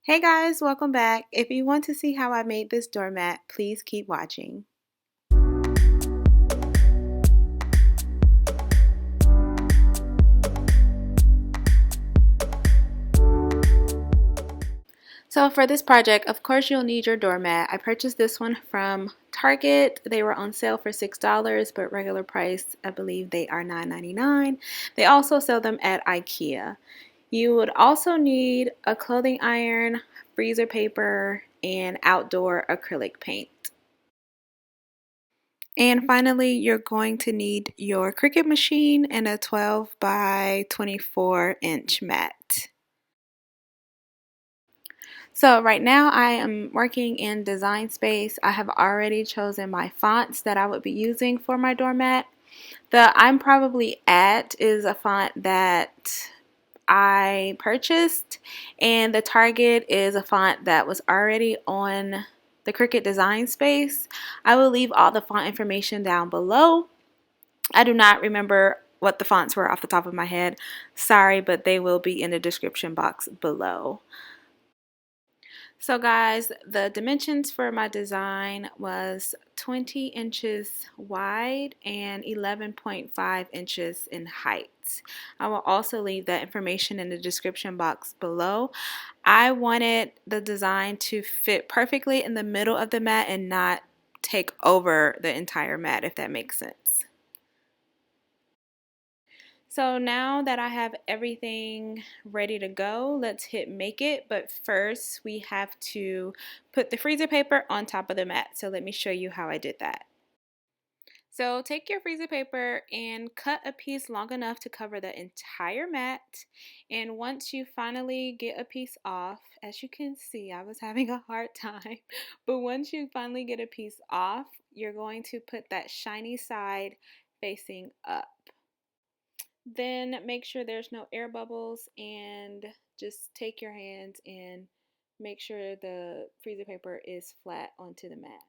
Hey guys, welcome back. If you want to see how I made this doormat, please keep watching. So for this project, of course you'll need your doormat. I purchased this one from Target. They were on sale for $6, but regular price, I believe they are $9.99. They also sell them at IKEA. You would also need a clothing iron, freezer paper, and outdoor acrylic paint. And finally, you're going to need your Cricut machine and a 12 by 24 inch mat. So right now I am working in Design Space. I have already chosen my fonts that I would be using for my doormat. The I'm Probably At is a font that I purchased, and the Target is a font that was already on the Cricut Design Space. I will leave all the font information down below. I do not remember what the fonts were off the top of my head. Sorry, but they will be in the description box below. So guys, the dimensions for my design was 20 inches wide and 11.5 inches in height. I will also leave that information in the description box below. I wanted the design to fit perfectly in the middle of the mat and not take over the entire mat, if that makes sense. So now that I have everything ready to go, let's hit make it. But first we have to put the freezer paper on top of the mat. So let me show you how I did that. So take your freezer paper and cut a piece long enough to cover the entire mat. And once you finally get a piece off, as you can see, I was having a hard time. But once you finally get a piece off, you're going to put that shiny side facing up. Then make sure there's no air bubbles and just take your hands and make sure the freezer paper is flat onto the mat.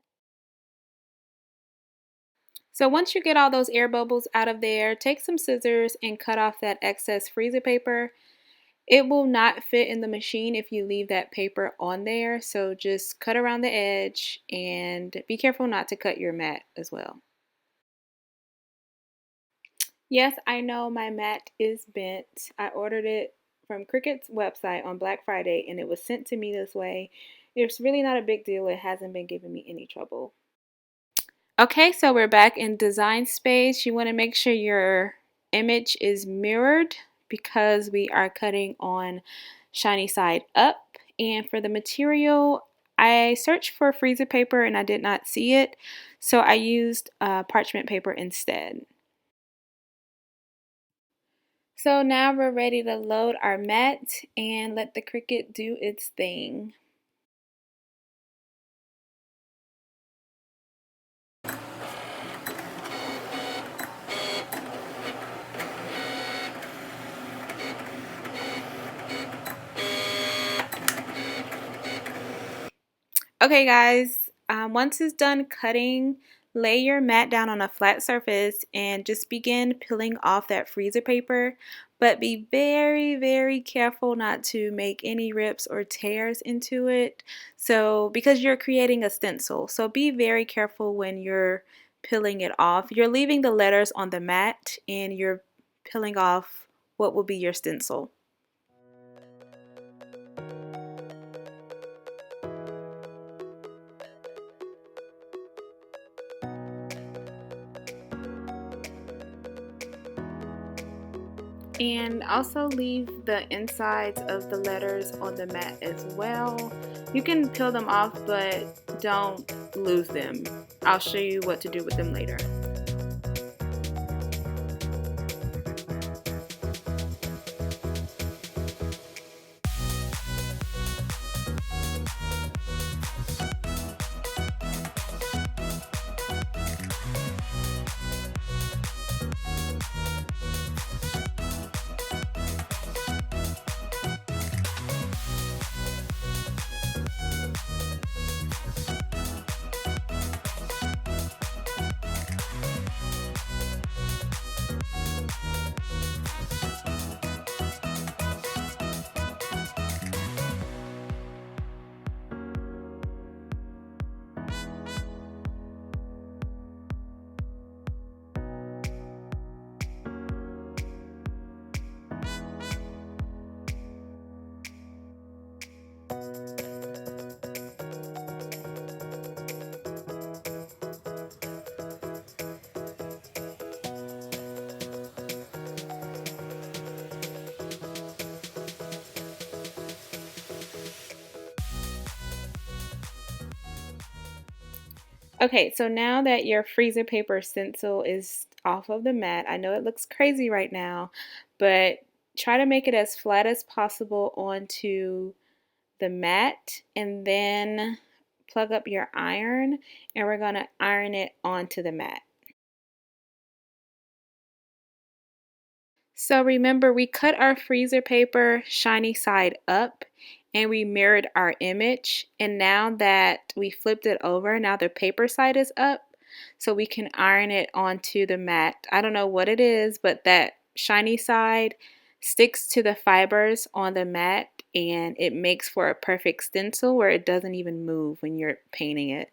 So once you get all those air bubbles out of there, take some scissors and cut off that excess freezer paper. It will not fit in the machine if you leave that paper on there, so just cut around the edge and be careful not to cut your mat as well. Yes, I know my mat is bent. I ordered it from Cricut's website on Black Friday and it was sent to me this way. It's really not a big deal. It hasn't been giving me any trouble. Okay, so we're back in Design Space. You want to make sure your image is mirrored because we are cutting on shiny side up. And for the material, I searched for freezer paper and I did not see it, so I used parchment paper instead. So now we're ready to load our mat and let the Cricut do its thing. Okay guys, once it's done cutting, lay your mat down on a flat surface and just begin peeling off that freezer paper. But be very careful not to make any rips or tears into it. So because you're creating a stencil, so be very careful when you're peeling it off. You're leaving the letters on the mat and you're peeling off what will be your stencil. And also leave the insides of the letters on the mat as well. You can peel them off, but don't lose them. I'll show you what to do with them later. Okay, so now that your freezer paper stencil is off of the mat, I know it looks crazy right now, but try to make it as flat as possible onto the mat, and then plug up your iron, and we're going to iron it onto the mat. So remember, we cut our freezer paper shiny side up and we mirrored our image. And now that we flipped it over, now the paper side is up. So we can iron it onto the mat. I don't know what it is, but that shiny side sticks to the fibers on the mat and it makes for a perfect stencil where it doesn't even move when you're painting it.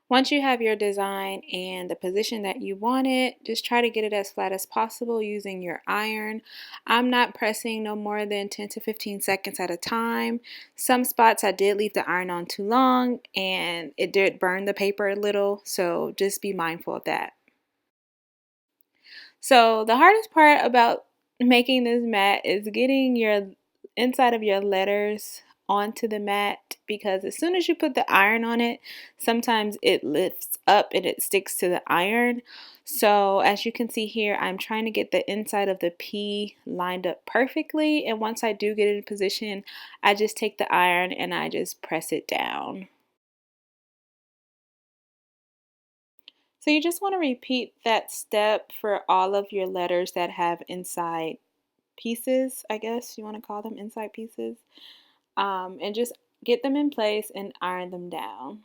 Once you have your design and the position that you want it, just try to get it as flat as possible using your iron. I'm not pressing no more than 10 to 15 seconds at a time. Some spots I did leave the iron on too long and it did burn the paper a little, so just be mindful of that. So the hardest part about making this mat is getting your inside of your letters onto the mat, because as soon as you put the iron on it, sometimes it lifts up and it sticks to the iron. So as you can see here, I'm trying to get the inside of the P lined up perfectly, and once I do get it in position, I just take the iron and I just press it down. So you just want to repeat that step for all of your letters that have inside pieces, I guess you want to call them inside pieces, and just get them in place and iron them down.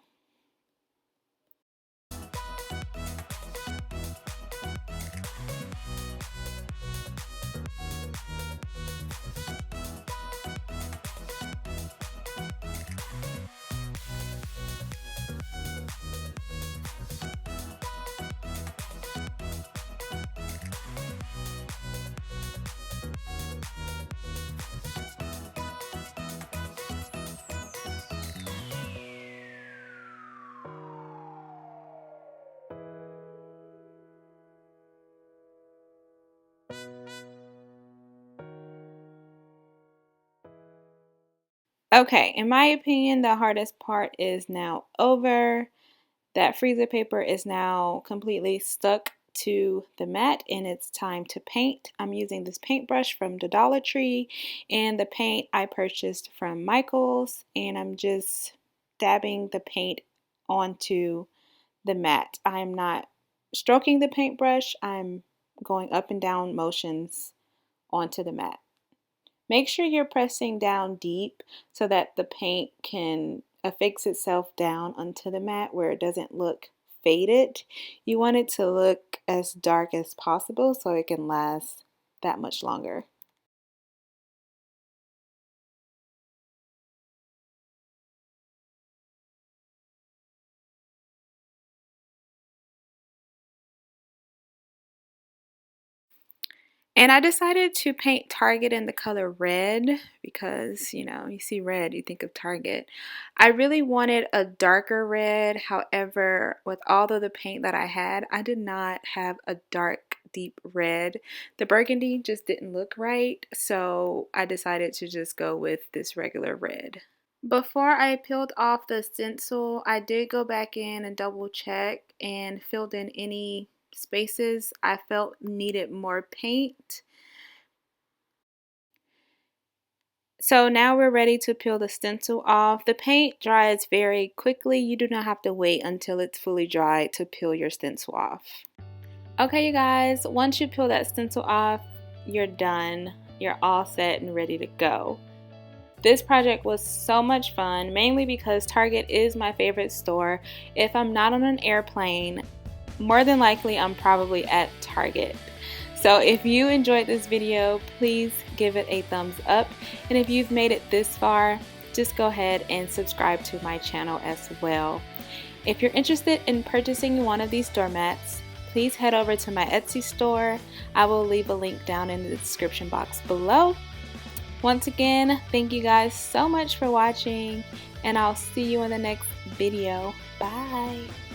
Okay, in my opinion, the hardest part is now over. That freezer paper is now completely stuck to the mat and it's time to paint. I'm using this paintbrush from the Dollar Tree and the paint I purchased from Michael's, and I'm just dabbing the paint onto the mat. I'm not stroking the paintbrush, I'm going up and down motions onto the mat. Make sure you're pressing down deep so that the paint can affix itself down onto the mat where it doesn't look faded. You want it to look as dark as possible so it can last that much longer. And I decided to paint Target in the color red because, you see red, you think of Target. I really wanted a darker red. However, with all of the paint that I had, I did not have a dark, deep red. The burgundy just didn't look right, so I decided to just go with this regular red. Before I peeled off the stencil, I did go back in and double check and filled in any spaces I felt needed more paint. So now we're ready to peel the stencil off. The paint dries very quickly. You do not have to wait until it's fully dry to peel your stencil off. Okay, you guys, once you peel that stencil off, you're done. You're all set and ready to go. This project was so much fun, mainly because Target is my favorite store. If I'm not on an airplane, more than likely I'm probably at Target. So if you enjoyed this video, please give it a thumbs up. And if you've made it this far, just go ahead and subscribe to my channel as well. If you're interested in purchasing one of these doormats, please head over to my Etsy store. I will leave a link down in the description box below. Once again, thank you guys so much for watching, and I'll see you in the next video. Bye!